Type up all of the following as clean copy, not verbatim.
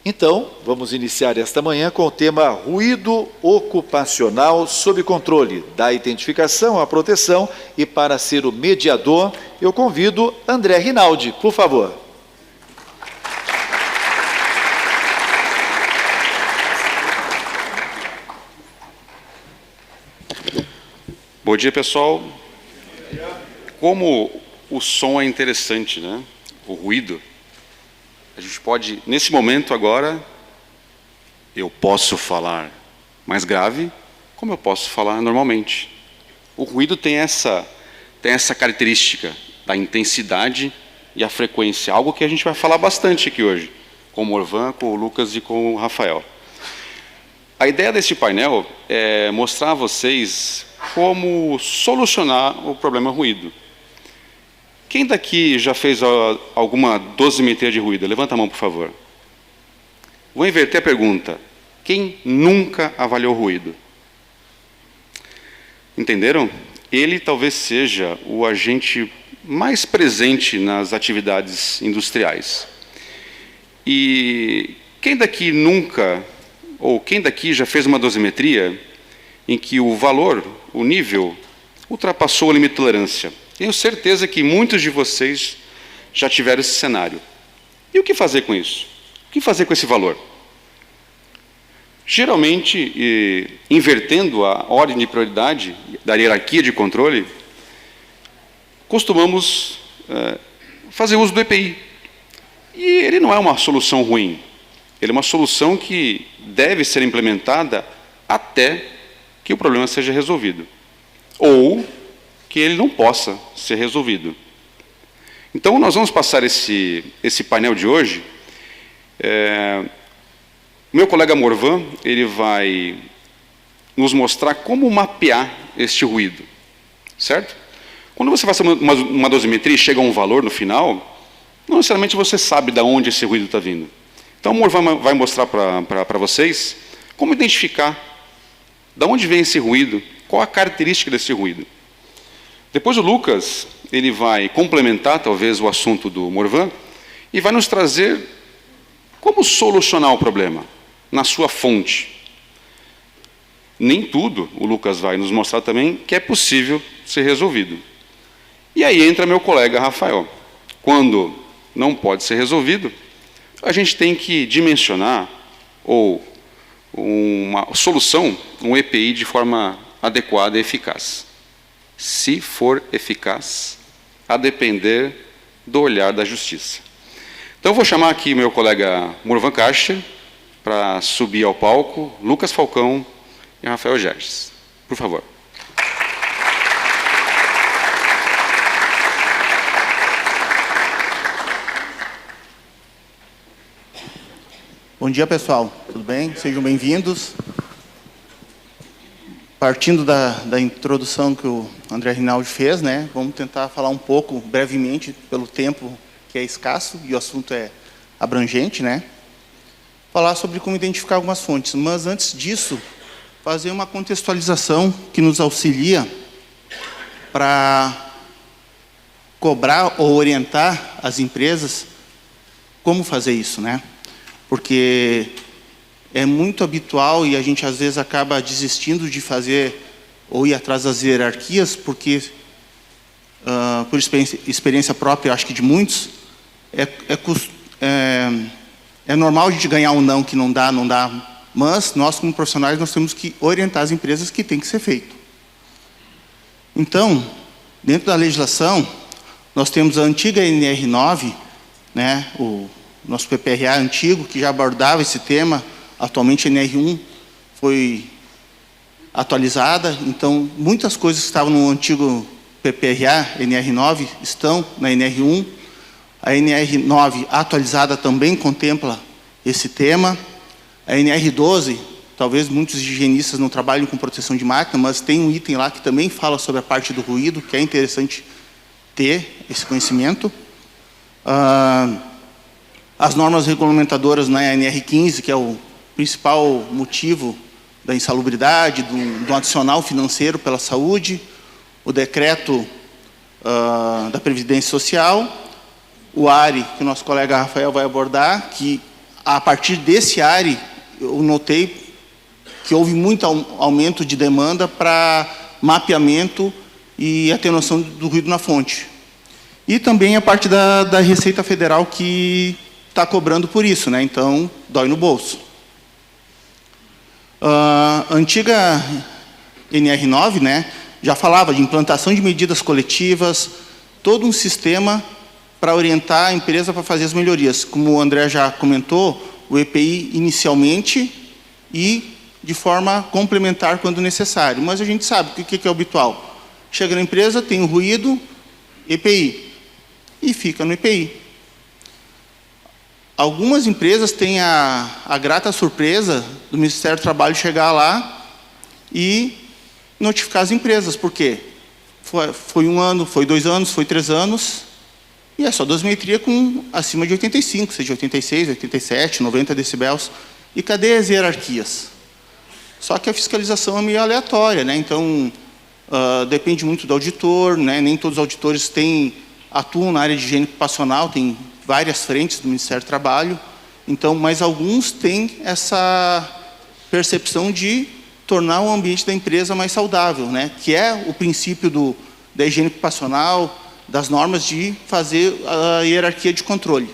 Então, vamos iniciar esta manhã com o tema ruído ocupacional sob controle, da identificação à proteção, e para ser o mediador, eu convido André Rinaldi, por favor. Bom dia, pessoal. Como o som é interessante, né? O ruído. A gente pode, nesse momento agora, eu posso falar mais grave, como eu posso falar normalmente. O ruído tem essa característica da intensidade e a frequência, algo que a gente vai falar bastante aqui hoje, com o Morvan, com o Lucas e com o Rafael. A ideia desse painel é mostrar a vocês como solucionar o problema ruído. Quem daqui já fez alguma dosimetria de ruído? Levanta a mão, por favor. Vou inverter a pergunta. Quem nunca avaliou ruído? Entenderam? Ele talvez seja o agente mais presente nas atividades industriais. E quem daqui nunca, ou quem daqui já fez uma dosimetria em que o valor, o nível, ultrapassou o limite de tolerância? Tenho certeza que muitos de vocês já tiveram esse cenário. E o que fazer com isso? O que fazer com esse valor? Geralmente, invertendo a ordem de prioridade da hierarquia de controle, costumamos fazer uso do EPI. E ele não é uma solução ruim. Ele é uma solução que deve ser implementada até que o problema seja resolvido. Ou que ele não possa ser resolvido. Então, nós vamos passar esse painel de hoje. Meu colega Morvan, ele vai nos mostrar como mapear este ruído, certo? Quando você faz uma dosimetria e chega a um valor no final, não necessariamente você sabe de onde esse ruído está vindo. Então, o Morvan vai mostrar para vocês como identificar de onde vem esse ruído, qual a característica desse ruído. Depois o Lucas, ele vai complementar talvez o assunto do Morvan e vai nos trazer como solucionar o problema na sua fonte. Nem tudo, o Lucas vai nos mostrar também, que é possível ser resolvido. E aí entra meu colega Rafael. Quando não pode ser resolvido, a gente tem que dimensionar ou uma solução, um EPI de forma adequada e eficaz. Se for eficaz, a depender do olhar da justiça. Então, eu vou chamar aqui meu colega Morvan Karcher para subir ao palco, Lucas Falcão e Rafael Gerges. Por favor. Bom dia, pessoal. Tudo bem? Sejam bem-vindos. Partindo da introdução que o André Rinaldi fez, né, vamos tentar falar um pouco, brevemente, pelo tempo que é escasso e o assunto é abrangente, né, falar sobre como identificar algumas fontes. Mas, antes disso, fazer uma contextualização que nos auxilia para cobrar ou orientar as empresas como fazer isso, né? Porque é muito habitual e a gente às vezes acaba desistindo de fazer ou ir atrás das hierarquias, porque, por experiência própria, eu acho que de muitos, é normal a gente ganhar um não, que não dá, mas nós, como profissionais, nós temos que orientar as empresas que tem que ser feito. Então, dentro da legislação, nós temos a antiga NR9, né, o nosso PPRA antigo, que já abordava esse tema. Atualmente a NR1 foi atualizada, então muitas coisas que estavam no antigo PPRA, NR9, estão na NR1. A NR9 atualizada também contempla esse tema. A NR12, talvez muitos higienistas não trabalhem com proteção de máquina, mas tem um item lá que também fala sobre a parte do ruído, que é interessante ter esse conhecimento. As normas regulamentadoras na NR15, que é o principal motivo da insalubridade, do adicional financeiro pela saúde, o decreto da Previdência Social, o ARI, que o nosso colega Rafael vai abordar, que a partir desse ARE, eu notei que houve muito aumento de demanda para mapeamento e atenuação do ruído na fonte. E também a parte da Receita Federal que está cobrando por isso, né? Então, dói no bolso. A antiga NR9, né, já falava de implantação de medidas coletivas, todo um sistema para orientar a empresa para fazer as melhorias. Como o André já comentou, o EPI inicialmente e de forma complementar quando necessário. Mas a gente sabe o que é o habitual. Chega na empresa, tem o ruído, EPI, e fica no EPI. Algumas empresas têm a grata surpresa do Ministério do Trabalho chegar lá e notificar as empresas. Por quê? Foi 1 ano, foi 2 anos, foi 3 anos, e é só dosimetria com acima de 85, seja 86, 87, 90 decibéis. E cadê as hierarquias? Só que a fiscalização é meio aleatória, né? Então, depende muito do auditor, né? Nem todos os auditores atuam na área de higiene ocupacional, tem várias frentes do Ministério do Trabalho, então, mas alguns têm essa percepção de tornar o ambiente da empresa mais saudável, né? Que é o princípio da higiene ocupacional, das normas de fazer a hierarquia de controle.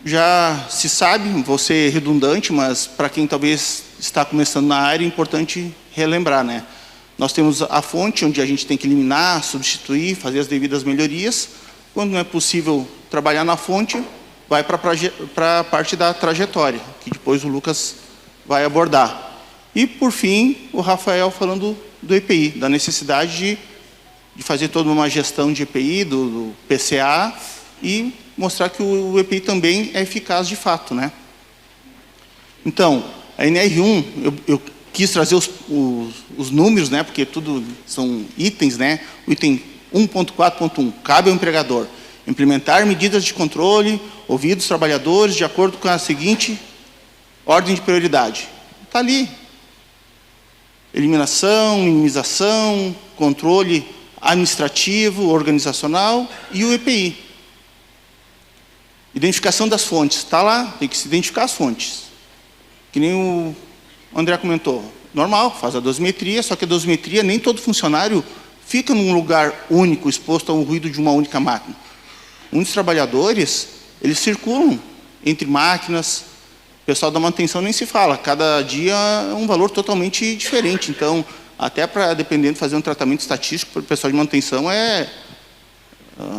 Já se sabe, vou ser redundante, mas para quem talvez está começando na área, é importante relembrar, né? Nós temos a fonte, onde a gente tem que eliminar, substituir, fazer as devidas melhorias. Quando não é possível trabalhar na fonte, vai para a parte da trajetória, que depois o Lucas vai abordar. E, por fim, o Rafael falando do EPI, da necessidade de fazer toda uma gestão de EPI, do PCA, e mostrar que o EPI também é eficaz de fato, né? Então, a NR1, eu quis trazer os números, né? Porque tudo são itens, né? O item 1.4.1, cabe ao empregador implementar medidas de controle, ouvir os trabalhadores de acordo com a seguinte ordem de prioridade. Está ali. Eliminação, minimização, controle administrativo, organizacional e o EPI. Identificação das fontes. Está lá, tem que se identificar as fontes. Que nem o André comentou. Normal, faz a dosimetria, só que a dosimetria, nem todo funcionário fica num lugar único, exposto ao ruído de uma única máquina. Muitos trabalhadores, eles circulam entre máquinas, o pessoal da manutenção nem se fala, cada dia é um valor totalmente diferente. Então, até para, dependendo, fazer um tratamento estatístico para o pessoal de manutenção,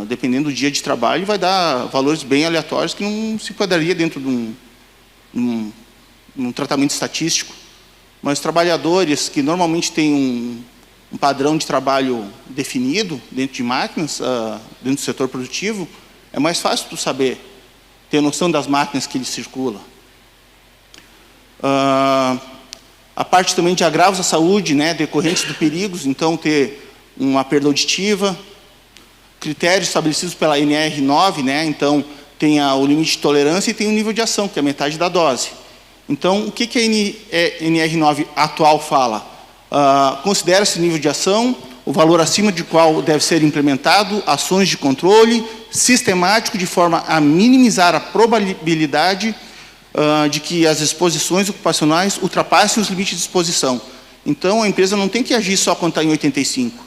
dependendo do dia de trabalho, vai dar valores bem aleatórios que não se enquadraria dentro de um tratamento estatístico. Mas os trabalhadores que normalmente têm um padrão de trabalho definido dentro de máquinas, dentro do setor produtivo, é mais fácil tu saber, ter noção das máquinas que ele circula. A parte também de agravos à saúde, né, decorrentes de perigos, então ter uma perda auditiva, critérios estabelecidos pela NR9, né, então tem o limite de tolerância e tem o nível de ação, que é metade da dose. Então, o que a NR9 atual fala? Considera-se nível de ação, o valor acima de qual deve ser implementado, ações de controle sistemático de forma a minimizar a probabilidade de que as exposições ocupacionais ultrapassem os limites de exposição. Então, a empresa não tem que agir só quando está em 85,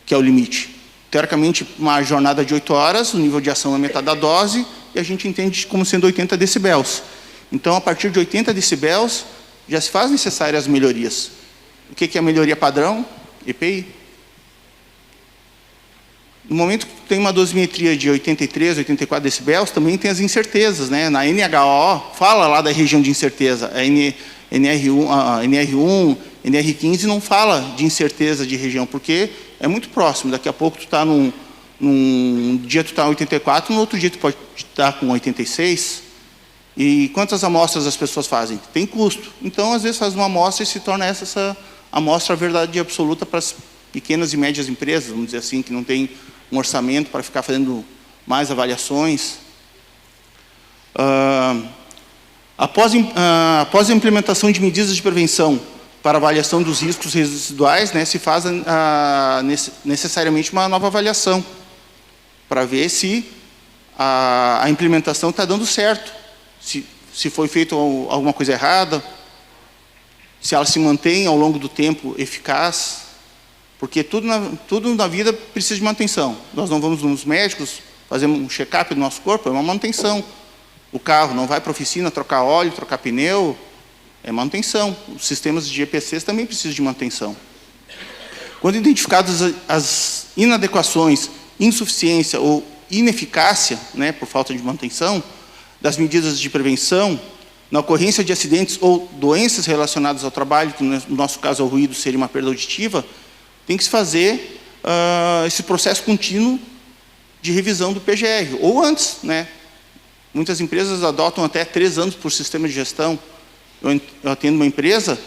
que é o limite. Teoricamente, uma jornada de 8 horas, o nível de ação é metade da dose, e a gente entende como sendo 80 decibéis. Então, a partir de 80 decibéis, já se faz necessárias as melhorias. O que é a melhoria padrão? EPI. No momento que tem uma dosimetria de 83, 84 decibéis, também tem as incertezas, né? Na NHO, fala lá da região de incerteza. A NR1, NR15 não fala de incerteza de região, porque é muito próximo. Daqui a pouco tu está num dia tu está em 84, no outro dia tu pode estar com 86. E quantas amostras as pessoas fazem? Tem custo. Então, às vezes, faz uma amostra e se torna essa amostra a verdade absoluta para as pequenas e médias empresas, vamos dizer assim, que não tem um orçamento para ficar fazendo mais avaliações. Após a implementação de medidas de prevenção para avaliação dos riscos residuais, né, se faz necessariamente uma nova avaliação para ver se a implementação está dando certo, se foi feito alguma coisa errada, se ela se mantém ao longo do tempo eficaz, porque tudo na vida precisa de manutenção. Nós não vamos nos médicos, fazemos um check-up do nosso corpo, é uma manutenção. O carro não vai para a oficina trocar óleo, trocar pneu, é manutenção. Os sistemas de EPCs também precisam de manutenção. Quando identificadas as inadequações, insuficiência ou ineficácia, né, por falta de manutenção, das medidas de prevenção, na ocorrência de acidentes ou doenças relacionadas ao trabalho, que no nosso caso o ruído seria uma perda auditiva, tem que se fazer esse processo contínuo de revisão do PGR, ou antes, né? Muitas empresas adotam até 3 anos por sistema de gestão. Eu atendo uma empresa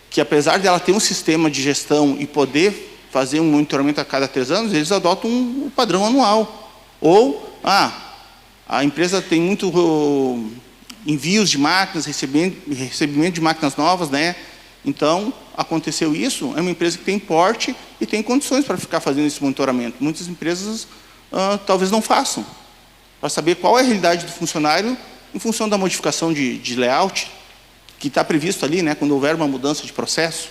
que, apesar de ela ter um sistema de gestão e poder fazer um monitoramento a cada 3 anos, eles adotam um padrão anual. Ou, a empresa tem muito envios de máquinas, recebimento de máquinas novas, né? Então, aconteceu isso, é uma empresa que tem porte e tem condições para ficar fazendo esse monitoramento. Muitas empresas talvez não façam, para saber qual é a realidade do funcionário em função da modificação de layout, que está previsto ali, né, quando houver uma mudança de processo.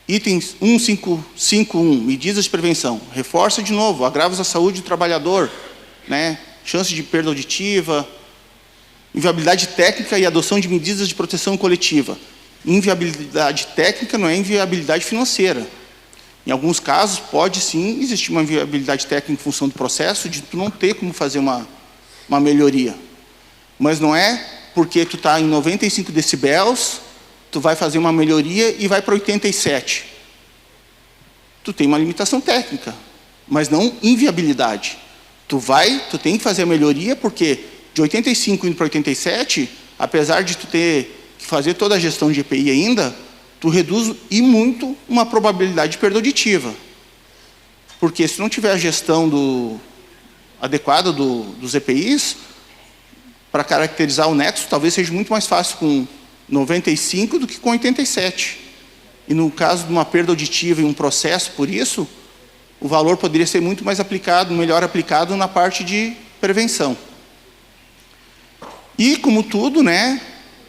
Itens 1551, medidas de prevenção. Reforça de novo, agravos à saúde do trabalhador, né, chance de perda auditiva, inviabilidade técnica e adoção de medidas de proteção coletiva. Inviabilidade técnica não é inviabilidade financeira. Em alguns casos, pode sim existir uma inviabilidade técnica em função do processo, de tu não ter como fazer uma melhoria. Mas não é porque tu está em 95 decibéis, tu vai fazer uma melhoria e vai para 87. Tu tem uma limitação técnica, mas não inviabilidade. Tu tem que fazer a melhoria porque de 85 indo para 87, apesar de tu ter que fazer toda a gestão de EPI ainda, tu reduz e muito uma probabilidade de perda auditiva. Porque se não tiver a gestão adequada dos EPIs, para caracterizar o nexo, talvez seja muito mais fácil com 95 do que com 87. E no caso de uma perda auditiva e um processo por isso, o valor poderia ser muito mais aplicado, melhor aplicado na parte de prevenção. E, como tudo, né,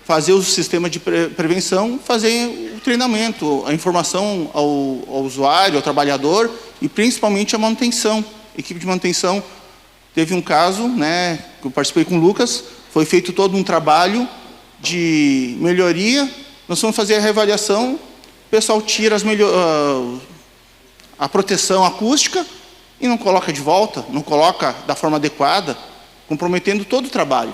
fazer o sistema de prevenção, fazer o treinamento, a informação ao usuário, ao trabalhador e principalmente a manutenção. A equipe de manutenção teve um caso, né, que eu participei com o Lucas, foi feito todo um trabalho de melhoria, nós vamos fazer a reavaliação, o pessoal tira a proteção acústica e não coloca de volta, não coloca da forma adequada, comprometendo todo o trabalho.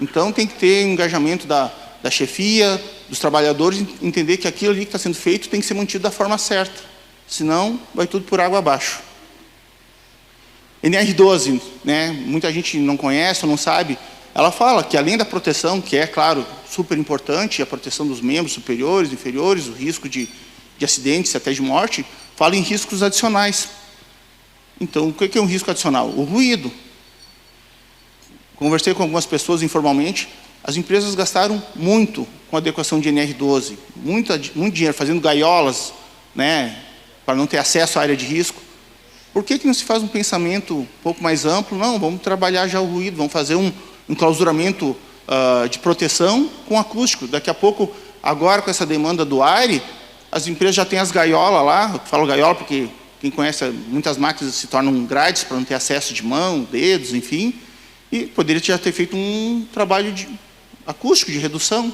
Então, tem que ter engajamento da chefia, dos trabalhadores, entender que aquilo ali que está sendo feito tem que ser mantido da forma certa. Senão, vai tudo por água abaixo. NR12, né, muita gente não conhece ou não sabe, ela fala que além da proteção, que é, claro, super importante, a proteção dos membros superiores, inferiores, o risco de acidentes, até de morte, fala em riscos adicionais. Então, o que é um risco adicional? O ruído. Conversei com algumas pessoas informalmente, as empresas gastaram muito com a adequação de NR12, muito dinheiro, fazendo gaiolas, né, para não ter acesso à área de risco. Por que não se faz um pensamento um pouco mais amplo? Não, vamos trabalhar já o ruído, vamos fazer um enclausuramento de proteção com acústico. Daqui a pouco, agora com essa demanda do AIRE, as empresas já têm as gaiolas lá, eu falo gaiola porque quem conhece, muitas máquinas se tornam grades para não ter acesso de mão, dedos, enfim, e poderia já ter feito um trabalho acústico, de redução,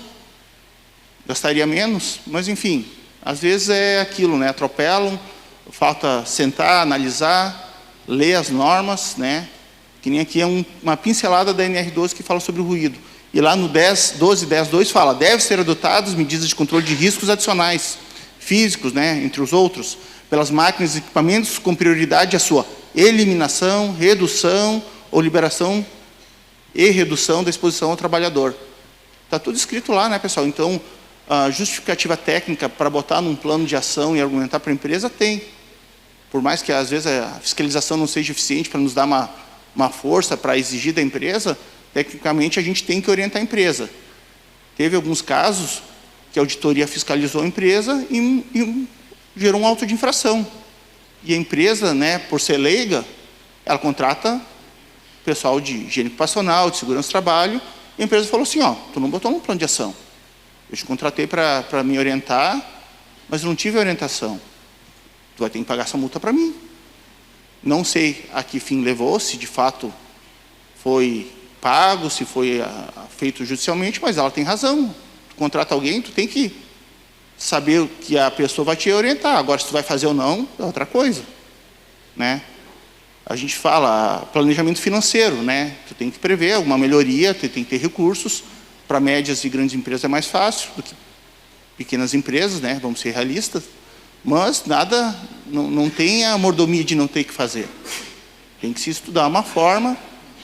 gastaria menos, mas enfim, às vezes é aquilo, né? Atropelam, falta sentar, analisar, ler as normas, né? Que nem aqui é uma pincelada da NR12 que fala sobre o ruído. E lá no 12.10.2 fala, deve ser adotadas medidas de controle de riscos adicionais, físicos, né, entre os outros, pelas máquinas e equipamentos com prioridade à sua eliminação, redução ou liberação e redução da exposição ao trabalhador. Está tudo escrito lá, né, pessoal? Então, a justificativa técnica para botar num plano de ação e argumentar para a empresa tem. Por mais que, às vezes, a fiscalização não seja eficiente para nos dar uma força para exigir da empresa, tecnicamente, a gente tem que orientar a empresa. Teve alguns casos que a auditoria fiscalizou a empresa e gerou um auto de infração. E a empresa, né, por ser leiga, Ela contrata pessoal de higiene ocupacional, de segurança do trabalho, e a empresa falou assim, ó, tu não botou um plano de ação. Eu te contratei para me orientar, mas eu não tive orientação. Tu vai ter que pagar essa multa para mim. Não sei a que fim levou, se de fato foi pago, se foi feito judicialmente, mas ela tem razão. Tu contrata alguém, tu tem que saber que a pessoa vai te orientar. Agora, se tu vai fazer ou não, é outra coisa, né? A gente fala planejamento financeiro, né? Tu tem que prever alguma melhoria, tu tem que ter recursos. Para médias e grandes empresas é mais fácil do que pequenas empresas, né? Vamos ser realistas. Mas nada, não tem a mordomia de não ter que fazer. Tem que se estudar uma forma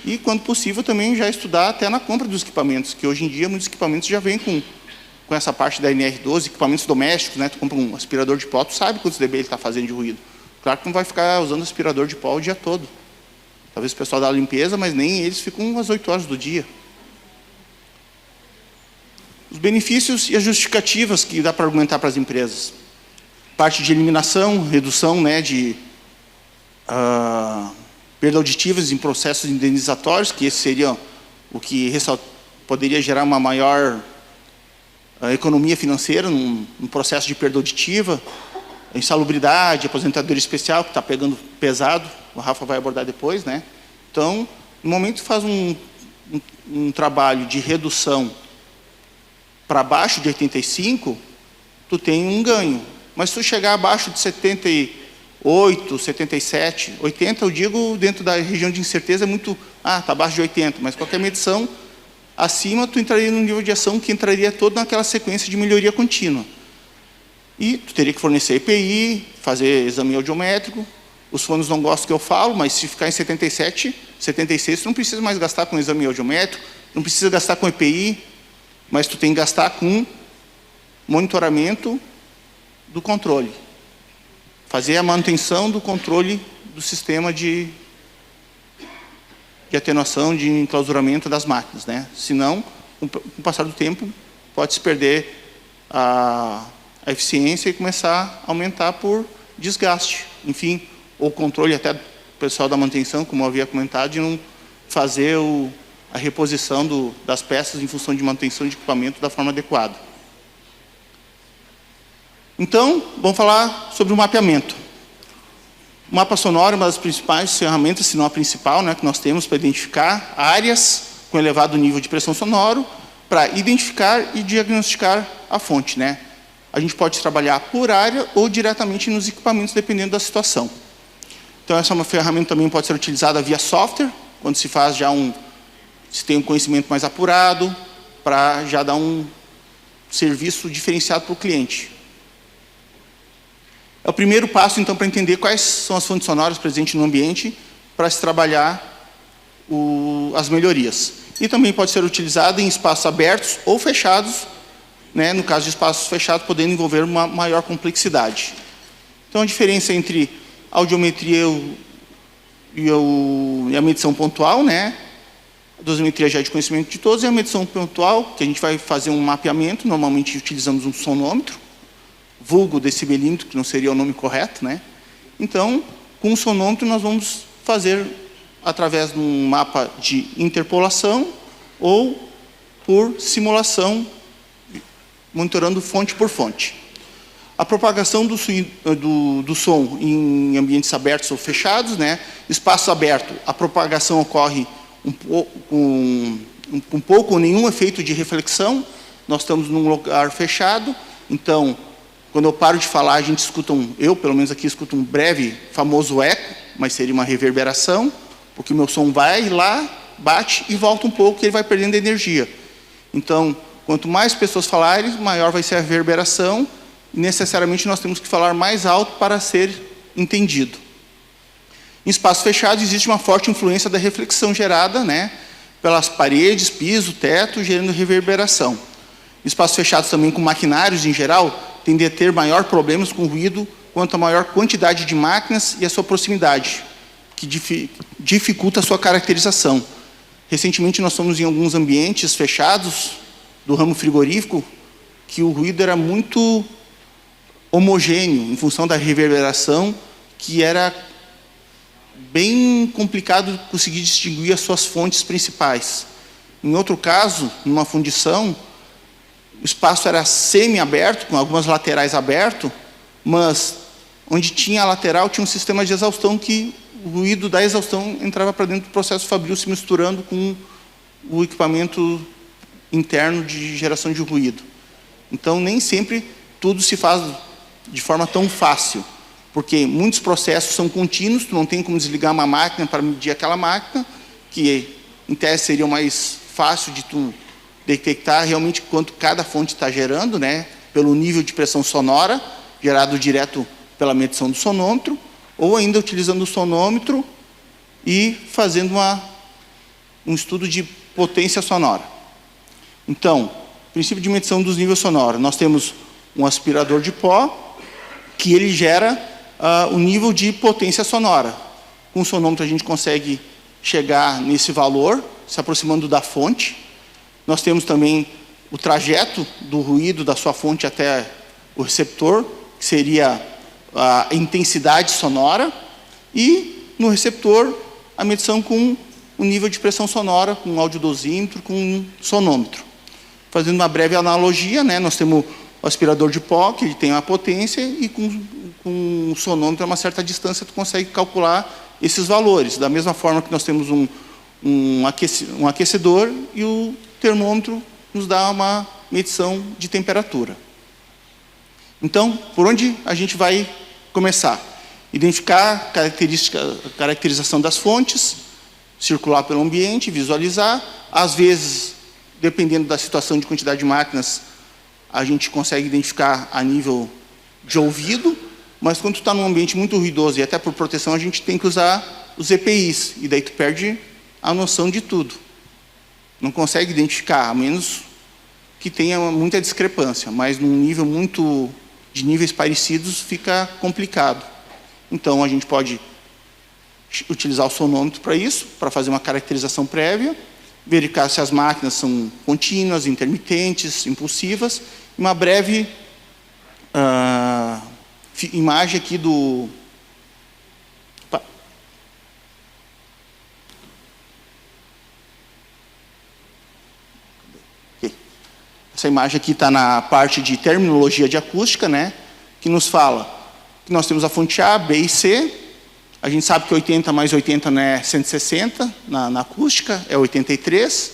e, quando possível, também já estudar até na compra dos equipamentos, que hoje em dia muitos equipamentos já vêm com essa parte da NR12, equipamentos domésticos, né? Tu compra um aspirador de pó, tu sabe quantos dB ele está fazendo de ruído. Claro que não vai ficar usando aspirador de pó o dia todo. Talvez o pessoal da limpeza, mas nem eles ficam às 8 horas do dia. Os benefícios e as justificativas que dá para argumentar para as empresas. Parte de eliminação, redução, né, de perda auditivas em processos indenizatórios, que esse seria o que poderia gerar uma maior economia financeira num processo de perda auditiva. A insalubridade, aposentadoria especial, que está pegando pesado, o Rafa vai abordar depois, né? Então, no momento que faz um trabalho de redução para baixo de 85, tu tem um ganho. Mas se tu chegar abaixo de 78, 77, 80, eu digo, dentro da região de incerteza, é muito... está abaixo de 80, mas qualquer medição acima, tu entraria num nível de ação que entraria todo naquela sequência de melhoria contínua. E tu teria que fornecer EPI, fazer exame audiométrico. Os fones não gostam que eu falo, mas se ficar em 77, 76, tu não precisa mais gastar com exame audiométrico, não precisa gastar com EPI, mas tu tem que gastar com monitoramento do controle. Fazer a manutenção do controle do sistema de atenuação, de enclausuramento das máquinas, né? Senão, com o passar do tempo, pode se perder a eficiência e começar a aumentar por desgaste. Enfim, ou controle até do pessoal da manutenção, como eu havia comentado, de não fazer a reposição das peças em função de manutenção de equipamento da forma adequada. Então, vamos falar sobre o mapeamento. O mapa sonoro é uma das principais ferramentas, se não a principal, né, que nós temos para identificar áreas com elevado nível de pressão sonoro, para identificar e diagnosticar a fonte, né? A gente pode trabalhar por área ou diretamente nos equipamentos, dependendo da situação. Então, essa é uma ferramenta que também pode ser utilizada via software, quando se faz já se tem um conhecimento mais apurado, para já dar um serviço diferenciado para o cliente. É o primeiro passo, então, para entender quais são as fontes sonoras presentes no ambiente, para se trabalhar as melhorias. E também pode ser utilizada em espaços abertos ou fechados, né, no caso de espaços fechados, podendo envolver uma maior complexidade. Então, a diferença entre a audiometria e a medição pontual, né? A dosimetria já é de conhecimento de todos, e a medição pontual, que a gente vai fazer um mapeamento, normalmente utilizamos um sonômetro, vulgo decibelímetro, que não seria o nome correto, né? Então, com o sonômetro, nós vamos fazer através de um mapa de interpolação ou por simulação, monitorando fonte por fonte. A propagação do som em ambientes abertos ou fechados, né? Espaço aberto, a propagação ocorre com pouco ou nenhum efeito de reflexão. Nós estamos num lugar fechado, então, quando eu paro de falar, a gente escuta eu, pelo menos aqui, escuto um breve, famoso eco, mas seria uma reverberação, porque o meu som vai lá, bate e volta um pouco, e ele vai perdendo energia. Então, quanto mais pessoas falarem, maior vai ser a reverberação, e necessariamente nós temos que falar mais alto para ser entendido. Em espaços fechados existe uma forte influência da reflexão gerada, né, pelas paredes, piso, teto, gerando reverberação. Em espaços fechados também com maquinários em geral, tendem a ter maior problemas com ruído quanto a maior quantidade de máquinas e a sua proximidade, que dificulta a sua caracterização. Recentemente nós fomos em alguns ambientes fechados do ramo frigorífico, que o ruído era muito homogêneo, em função da reverberação, que era bem complicado conseguir distinguir as suas fontes principais. Em outro caso, numa fundição, o espaço era semi-aberto, com algumas laterais abertas, mas onde tinha a lateral tinha um sistema de exaustão que o ruído da exaustão entrava para dentro do processo fabril, se misturando com o equipamento interno de geração de ruído. Então, nem sempre tudo se faz de forma tão fácil, porque muitos processos são contínuos, tu não tem como desligar uma máquina para medir aquela máquina, que em tese seria mais fácil de tu detectar realmente quanto cada fonte está gerando, né, pelo nível de pressão sonora, gerado direto pela medição do sonômetro, ou ainda utilizando o sonômetro e fazendo um estudo de potência sonora. Então, princípio de medição dos níveis sonoros. Nós temos um aspirador de pó, que ele gera o nível de potência sonora. Com o sonômetro a gente consegue chegar nesse valor, se aproximando da fonte. Nós temos também o trajeto do ruído da sua fonte até o receptor, que seria a intensidade sonora, e no receptor a medição com o nível de pressão sonora, com um audiodosímetro, com um sonômetro. Fazendo uma breve analogia, né, nós temos o aspirador de pó, que ele tem uma potência, e com o sonômetro a uma certa distância tu consegue calcular esses valores. Da mesma forma que nós temos um aquecedor, e o termômetro nos dá uma medição de temperatura. Então, por onde a gente vai começar? Identificar caracterização das fontes, circular pelo ambiente, visualizar. Às vezes, dependendo da situação de quantidade de máquinas, a gente consegue identificar a nível de ouvido, mas quando está num ambiente muito ruidoso, e até por proteção, a gente tem que usar os EPIs, e daí tu perde a noção de tudo. Não consegue identificar, a menos que tenha muita discrepância, mas num nível de níveis parecidos fica complicado. Então, a gente pode utilizar o sonômetro para isso, para fazer uma caracterização prévia, verificar se as máquinas são contínuas, intermitentes, impulsivas, e uma breve imagem aqui do... Essa imagem aqui está na parte de terminologia de acústica, né, que nos fala que nós temos a fonte A, B e C. A gente sabe que 80 mais 80 não é 160, na acústica é 83.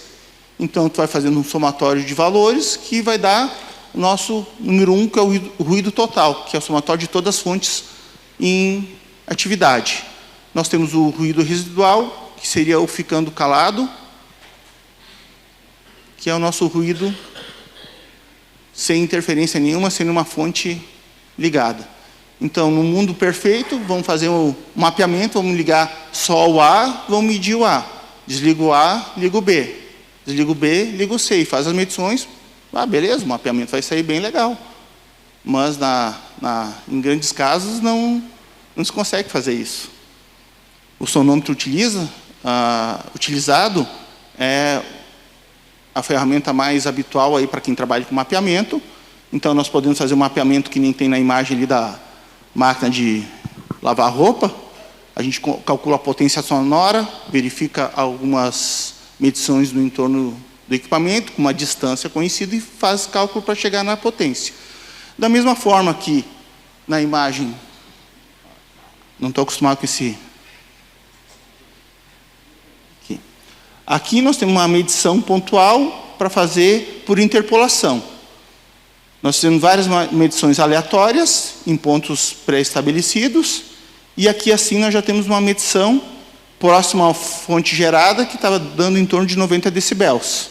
Então, tu vai fazendo um somatório de valores que vai dar o nosso número 1, que é o ruído total, que é o somatório de todas as fontes em atividade. Nós temos o ruído residual, que seria o ficando calado, que é o nosso ruído sem interferência nenhuma, sem uma fonte ligada. Então, no mundo perfeito, vamos fazer o mapeamento, vamos ligar só o A, vamos medir o A. Desligo o A, ligo o B. Desligo o B, ligo o C. E faz as medições. Beleza, o mapeamento vai sair bem legal. Mas, em grandes casos, não se consegue fazer isso. O sonômetro utilizado é a ferramenta mais habitual aí para quem trabalha com mapeamento. Então, nós podemos fazer um mapeamento que nem tem na imagem ali da máquina de lavar roupa. A gente calcula a potência sonora, verifica algumas medições no entorno do equipamento, com uma distância conhecida, e faz cálculo para chegar na potência. Da mesma forma que na imagem, não estou acostumado com esse... Aqui nós temos uma medição pontual para fazer por interpolação. Nós temos várias medições aleatórias, em pontos pré-estabelecidos, e aqui assim nós já temos uma medição próxima à fonte gerada, que estava dando em torno de 90 decibéis.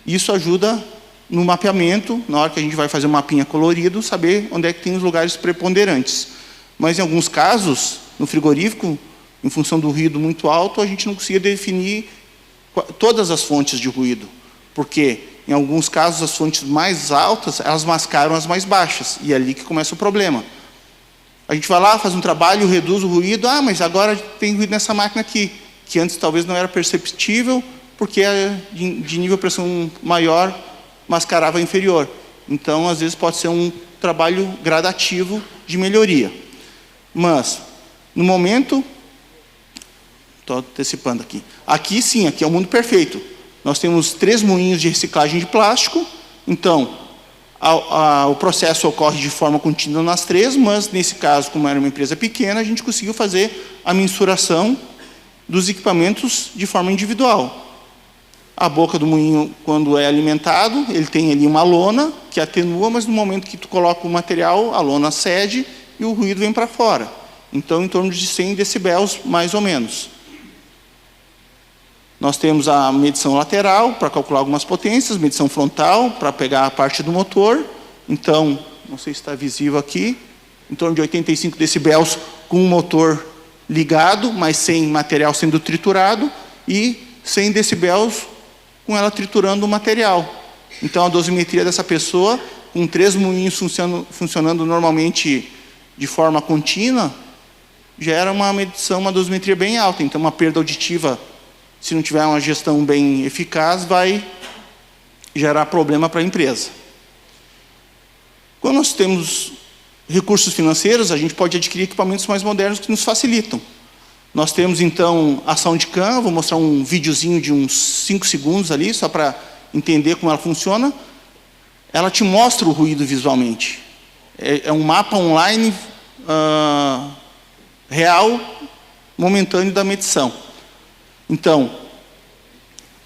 Isso ajuda no mapeamento, na hora que a gente vai fazer um mapinha colorido, saber onde é que tem os lugares preponderantes. Mas em alguns casos, no frigorífico, em função do ruído muito alto, a gente não conseguia definir todas as fontes de ruído, porque em alguns casos as fontes mais altas, elas mascaram as mais baixas, e é ali que começa o problema. A gente vai lá, faz um trabalho, reduz o ruído, mas agora tem ruído nessa máquina aqui, que antes talvez não era perceptível, porque de nível de pressão maior mascarava a inferior. Então, às vezes pode ser um trabalho gradativo de melhoria. Mas No momento, estou antecipando aqui. Aqui sim, aqui é o mundo perfeito. Nós temos 3 moinhos de reciclagem de plástico. Então, o processo ocorre de forma contínua nas 3, mas nesse caso, como era uma empresa pequena, a gente conseguiu fazer a mensuração dos equipamentos de forma individual. A boca do moinho, quando é alimentado, ele tem ali uma lona que atenua, mas no momento que tu coloca o material, a lona cede e o ruído vem para fora. Então, em torno de 100 decibéis, mais ou menos. Nós temos a medição lateral, para calcular algumas potências, medição frontal, para pegar a parte do motor. Então, não sei se está visível aqui, em torno de 85 decibéis com o motor ligado, mas sem material sendo triturado, e 100 decibéis com ela triturando o material. Então, a dosimetria dessa pessoa, com 3 moinhos funcionando normalmente de forma contínua, gera uma medição, uma dosimetria bem alta. Então, uma perda auditiva, se não tiver uma gestão bem eficaz, vai gerar problema para a empresa. Quando nós temos recursos financeiros, a gente pode adquirir equipamentos mais modernos que nos facilitam. Nós temos, então, a SoundCam. Vou mostrar um videozinho de uns 5 segundos ali, só para entender como ela funciona. Ela te mostra o ruído visualmente. É um mapa online real, momentâneo da medição. Então,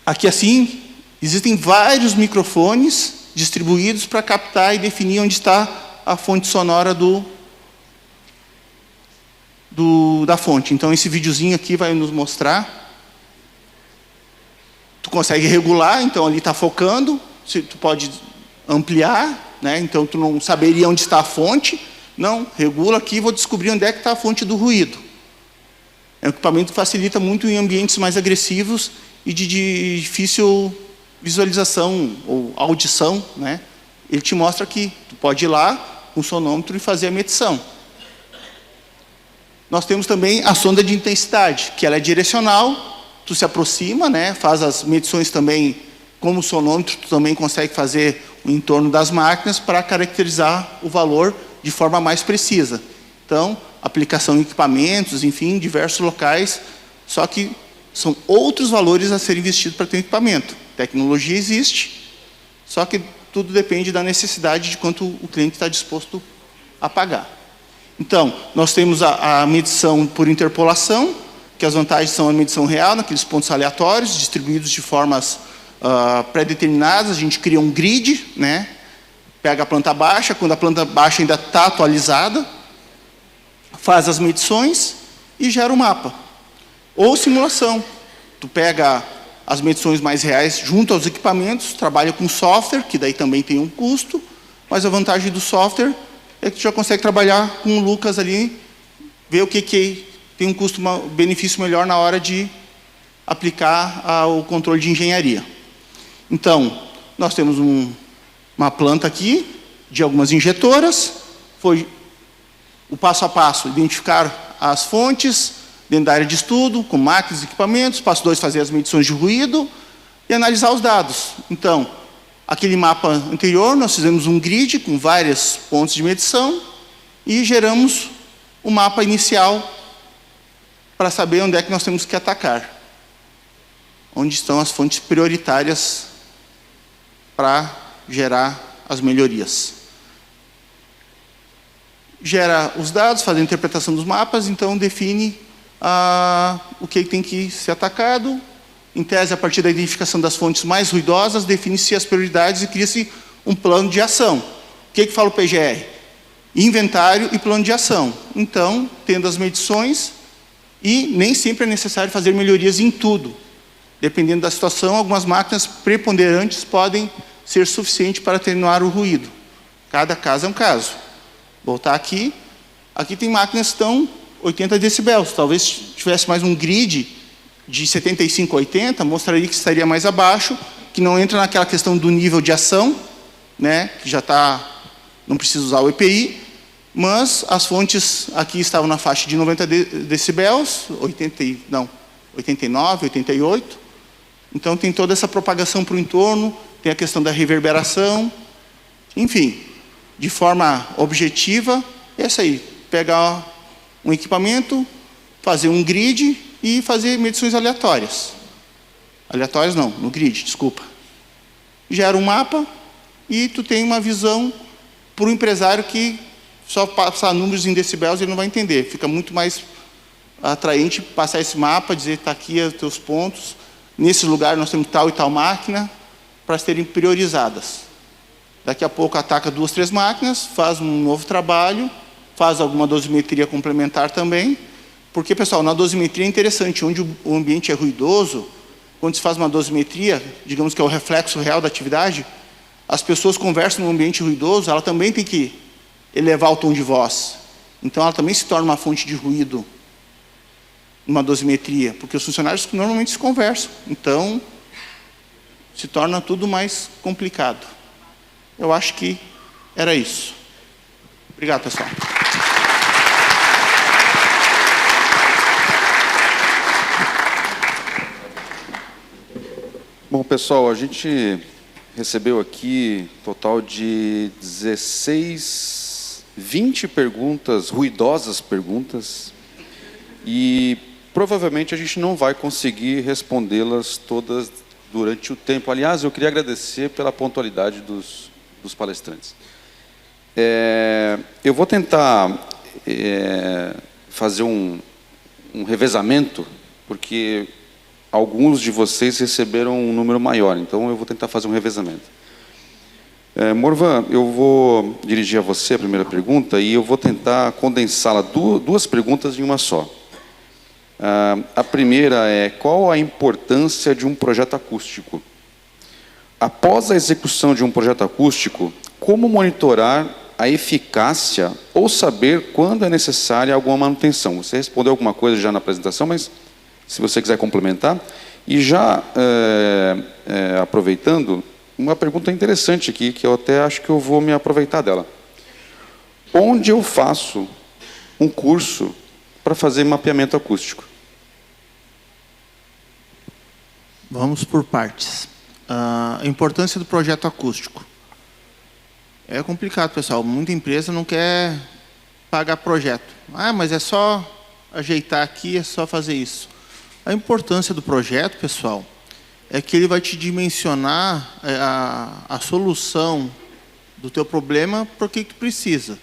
aqui assim, existem vários microfones distribuídos para captar e definir onde está a fonte sonora da fonte. Então, esse videozinho aqui vai nos mostrar. Tu consegue regular, então ali está focando. Tu pode ampliar, né? Então tu não saberia onde está a fonte. Não, regula aqui e vou descobrir onde é que está a fonte do ruído. É um equipamento que facilita muito em ambientes mais agressivos e de difícil visualização ou audição, né? Ele te mostra aqui. Tu pode ir lá com o sonômetro e fazer a medição. Nós temos também a sonda de intensidade, que ela é direcional. Tu se aproxima, né? Faz as medições também, como o sonômetro, tu também consegue fazer o entorno das máquinas para caracterizar o valor de forma mais precisa. Então, aplicação em equipamentos, enfim, diversos locais, só que são outros valores a serem investidos para ter equipamento. Tecnologia existe, só que tudo depende da necessidade de quanto o cliente está disposto a pagar. Então, nós temos a medição por interpolação, que as vantagens são a medição real, naqueles pontos aleatórios, distribuídos de formas pré-determinadas. A gente cria um grid, né? Pega a planta baixa, quando a planta baixa ainda está atualizada, faz as medições e gera o mapa. Ou simulação. Tu pega as medições mais reais junto aos equipamentos, trabalha com software, que daí também tem um custo, mas a vantagem do software é que tu já consegue trabalhar com o Lucas ali, ver o que tem um custo-benefício melhor na hora de aplicar o controle de engenharia. Então, nós temos uma planta aqui, de algumas injetoras. Foi o passo a passo, identificar as fontes dentro da área de estudo, com máquinas e equipamentos. Passo 2, fazer as medições de ruído e analisar os dados. Então, aquele mapa anterior, nós fizemos um grid com vários pontos de medição e geramos o mapa inicial para saber onde é que nós temos que atacar. Onde estão as fontes prioritárias para gerar as melhorias. Gera os dados, faz a interpretação dos mapas, então define o que tem que ser atacado. Em tese, a partir da identificação das fontes mais ruidosas, define-se as prioridades e cria-se um plano de ação. O que fala o PGR? Inventário e plano de ação. Então, tendo as medições, e nem sempre é necessário fazer melhorias em tudo. Dependendo da situação, algumas máquinas preponderantes podem ser suficientes para atenuar o ruído. Cada caso é um caso. Voltar aqui. Aqui tem máquinas que estão 80 decibéis. Talvez tivesse mais um grid de 75 a 80, mostraria que estaria mais abaixo, que não entra naquela questão do nível de ação, né, que já está, não precisa usar o EPI, mas as fontes aqui estavam na faixa de 90 decibéis, 89, 88. Então tem toda essa propagação para o entorno, tem a questão da reverberação, enfim, de forma objetiva, é isso aí. Pega um equipamento, fazer um grid e fazer medições aleatórias. Aleatórias não, no grid, desculpa. Gera um mapa e tu tem uma visão para o empresário que só passar números em decibéis ele não vai entender. Fica muito mais atraente passar esse mapa, dizer está aqui os teus pontos, nesse lugar nós temos tal e tal máquina, para serem priorizadas. Daqui a pouco ataca 2, 3 máquinas, faz um novo trabalho, faz alguma dosimetria complementar também, porque, pessoal, na dosimetria é interessante, onde o ambiente é ruidoso, quando se faz uma dosimetria, digamos que é o reflexo real da atividade, as pessoas conversam num ambiente ruidoso, ela também tem que elevar o tom de voz. Então, ela também se torna uma fonte de ruído, numa dosimetria, porque os funcionários normalmente se conversam. Então, se torna tudo mais complicado. Eu acho que era isso. Obrigado, pessoal. Bom, pessoal, a gente recebeu aqui um total de 20 perguntas, ruidosas perguntas, e provavelmente a gente não vai conseguir respondê-las todas durante o tempo. Aliás, eu queria agradecer pela pontualidade dos palestrantes. Eu vou tentar fazer um revezamento, porque alguns de vocês receberam um número maior, então eu vou tentar fazer um revezamento. Morvan, eu vou dirigir a você a primeira pergunta e eu vou tentar condensá-la, duas perguntas em uma só. A primeira é: qual a importância de um projeto acústico? Após a execução de um projeto acústico, como monitorar a eficácia ou saber quando é necessária alguma manutenção? Você respondeu alguma coisa já na apresentação, mas se você quiser complementar. E já aproveitando, uma pergunta interessante aqui, que eu até acho que eu vou me aproveitar dela. Onde eu faço um curso para fazer mapeamento acústico? Vamos por partes. A importância do projeto acústico. É complicado, pessoal. Muita empresa não quer pagar projeto. Mas é só ajeitar aqui, é só fazer isso. A importância do projeto, pessoal, é que ele vai te dimensionar a solução do teu problema, para o que tu precisa.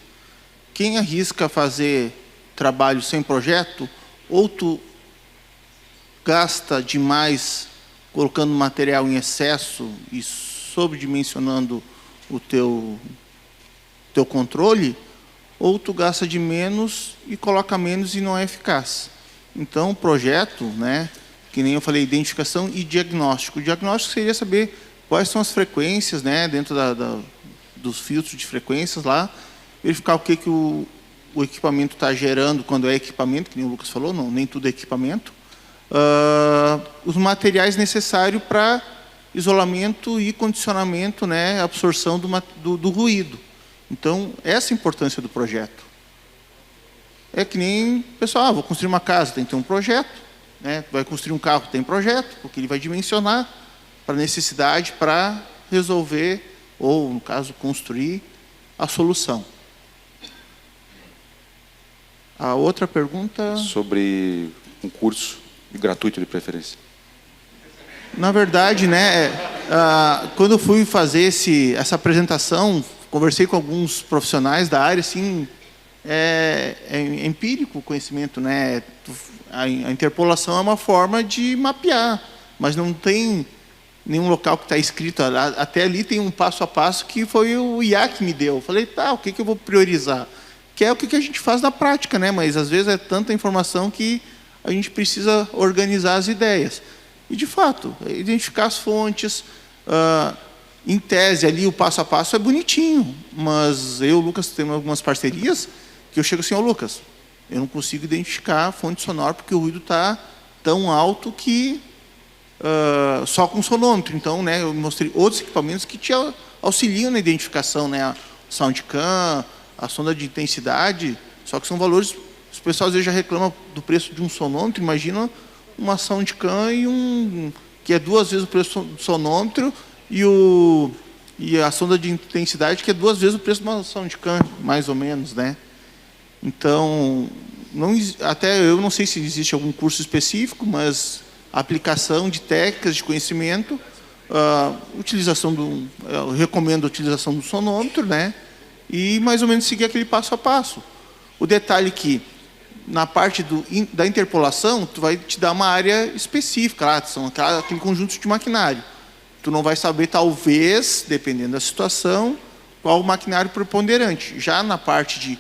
Quem arrisca fazer trabalho sem projeto, ou tu gasta demais colocando material em excesso e sobredimensionando o teu controle, ou tu gasta de menos e coloca menos e não é eficaz. Então, o projeto, né, que nem eu falei, identificação e diagnóstico. O diagnóstico seria saber quais são as frequências, né, dentro dos filtros de frequências lá, verificar o que o equipamento está gerando quando é equipamento, que nem o Lucas falou, não, nem tudo é equipamento. Os materiais necessários para isolamento e condicionamento, né, absorção do ruído. Então, essa é a importância do projeto. É que nem, pessoal, vou construir uma casa, tem que ter um projeto, né? Vai construir um carro, tem projeto, porque ele vai dimensionar para a necessidade, para resolver, ou, no caso, construir a solução. A outra pergunta... Sobre um curso gratuito, de preferência. Na verdade, né, quando eu fui fazer essa apresentação, conversei com alguns profissionais da área, assim, é empírico o conhecimento, né? A interpolação é uma forma de mapear, mas não tem nenhum local que está escrito. Até ali tem um passo a passo que foi o IA que me deu. Eu falei, tá, o que eu vou priorizar? Que é o que a gente faz na prática, né? Mas às vezes é tanta informação que a gente precisa organizar as ideias. E, de fato, identificar as fontes. Em tese, ali, o passo a passo é bonitinho, mas eu e o Lucas temos algumas parcerias que eu chego assim, Lucas, eu não consigo identificar a fonte sonora porque o ruído está tão alto que só com sonômetro. Então, né, eu mostrei outros equipamentos que te auxiliam na identificação, né, a Soundcam, a sonda de intensidade, só que são valores, os pessoal às vezes já reclamam do preço de um sonômetro, imagina uma Soundcam que é 2 vezes o preço do sonômetro e a sonda de intensidade, que é 2 vezes o preço de uma Soundcam, mais ou menos, né? Então, até eu não sei se existe algum curso específico, mas a aplicação de técnicas de conhecimento, eu recomendo a utilização do sonômetro, né? E mais ou menos seguir aquele passo a passo. O detalhe que na parte da interpolação, tu vai te dar uma área específica, lá, são aquele conjunto de maquinário. Tu não vai saber, talvez, dependendo da situação, qual o maquinário preponderante. Já na parte de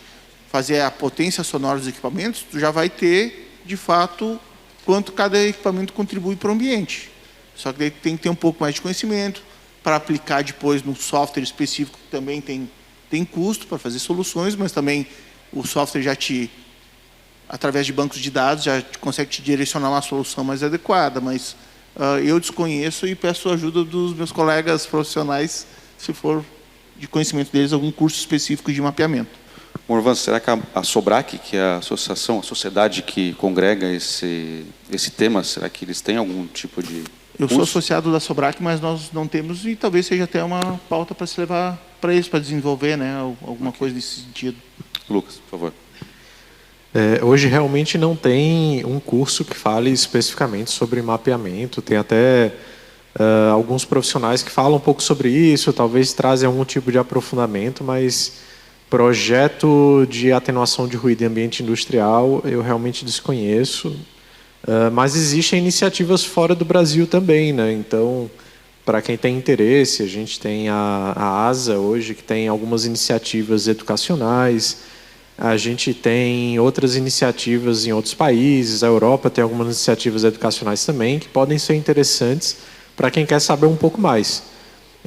fazer a potência sonora dos equipamentos, tu já vai ter, de fato, quanto cada equipamento contribui para o ambiente. Só que daí tem que ter um pouco mais de conhecimento para aplicar depois no software específico, que também tem custo para fazer soluções, mas também o software já através de bancos de dados, já consegue te direcionar uma solução mais adequada, mas eu desconheço e peço a ajuda dos meus colegas profissionais, se for de conhecimento deles, algum curso específico de mapeamento. Morvan, será que a Sobrac, que é a sociedade que congrega esse tema, será que eles têm algum tipo de Eu curso? sou associado da Sobrac, mas nós não temos, e talvez seja até uma pauta para se levar para eles, para desenvolver, né, alguma coisa nesse sentido. Lucas, por favor. Hoje realmente não tem um curso que fale especificamente sobre mapeamento, tem até alguns profissionais que falam um pouco sobre isso, talvez trazem algum tipo de aprofundamento, mas projeto de atenuação de ruído em ambiente industrial eu realmente desconheço, mas existem iniciativas fora do Brasil também, né? Então, para quem tem interesse, a gente tem a ASA hoje, que tem algumas iniciativas educacionais. A gente tem outras iniciativas em outros países, a Europa tem algumas iniciativas educacionais também, que podem ser interessantes para quem quer saber um pouco mais.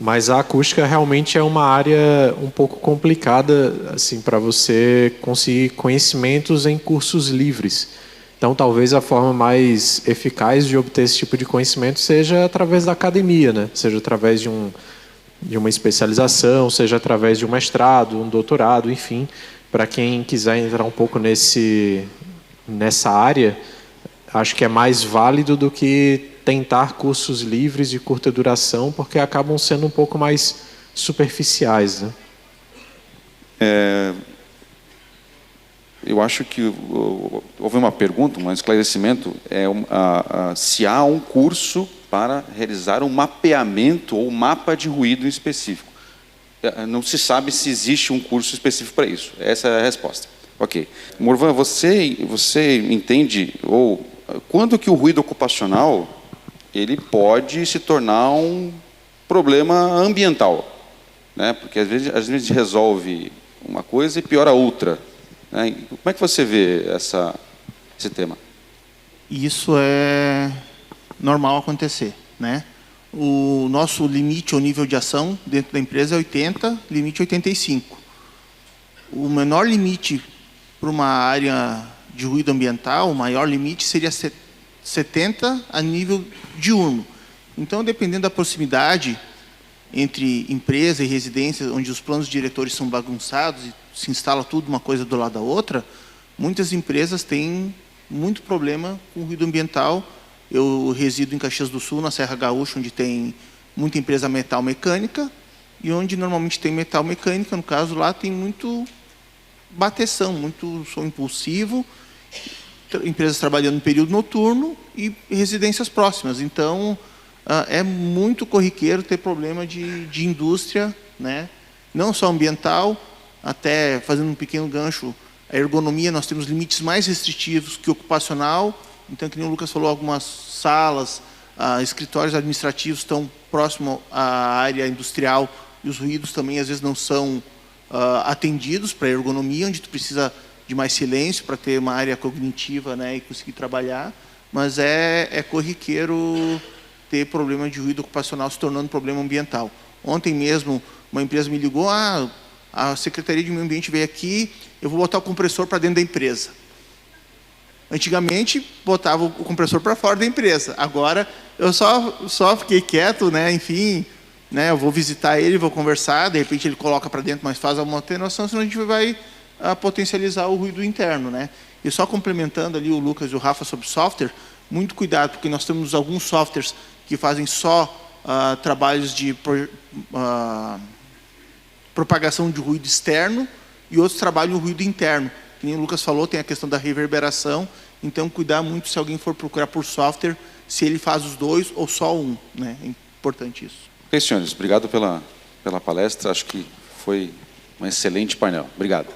Mas a acústica realmente é uma área um pouco complicada assim, para você conseguir conhecimentos em cursos livres. Então, talvez a forma mais eficaz de obter esse tipo de conhecimento seja através da academia, né? Seja através de uma especialização, seja através de um mestrado, um doutorado, enfim. Para quem quiser entrar um pouco nessa área, acho que é mais válido do que tentar cursos livres de curta duração, porque acabam sendo um pouco mais superficiais, né? Eu acho que houve uma pergunta, um esclarecimento, se há um curso para realizar um mapeamento ou mapa de ruído específico. Não se sabe se existe um curso específico para isso. Essa é a resposta. Ok. Morvan, você entende, ou quando que o ruído ocupacional ele pode se tornar um problema ambiental, né? Porque às vezes a gente resolve uma coisa e piora outra, né? Como é que você vê esse tema? Isso é normal acontecer, né? O nosso limite ou nível de ação dentro da empresa é 80, limite 85. O menor limite para uma área de ruído ambiental, o maior limite seria 70 a nível diurno. Então, dependendo da proximidade entre empresa e residência, onde os planos diretores são bagunçados e se instala tudo uma coisa do lado da outra, muitas empresas têm muito problema com ruído ambiental. Eu resido em Caxias do Sul, na Serra Gaúcha, onde tem muita empresa metal mecânica, e onde normalmente tem metal mecânica, no caso lá tem muito bateção, muito som impulsivo, empresas trabalhando no período noturno e residências próximas. Então, é muito corriqueiro ter problema de indústria, né? Não só ambiental, até fazendo um pequeno gancho, a ergonomia, nós temos limites mais restritivos que ocupacional. Então, que nem o Lucas falou, algumas salas, escritórios administrativos estão próximos à área industrial e os ruídos também, às vezes, não são atendidos para a ergonomia, onde tu precisa de mais silêncio para ter uma área cognitiva, né, e conseguir trabalhar. Mas é corriqueiro ter problema de ruído ocupacional se tornando problema ambiental. Ontem mesmo, uma empresa me ligou, a Secretaria de Meio Ambiente veio aqui, eu vou botar o compressor para dentro da empresa. Antigamente, botava o compressor para fora da empresa. Agora, eu só fiquei quieto, né? Enfim, né? Eu vou visitar ele, vou conversar, de repente ele coloca para dentro, mas faz alguma atenuação, senão a gente vai potencializar o ruído interno, né? E só complementando ali o Lucas e o Rafa sobre software, muito cuidado, porque nós temos alguns softwares que fazem só trabalhos de propagação de ruído externo e outros trabalham o ruído interno. que nem o Lucas falou, tem a questão da reverberação, então cuidar muito se alguém for procurar por software, se ele faz os dois ou só um, né? É importante isso. Ok, senhores, obrigado pela palestra, acho que foi um excelente painel. Obrigado.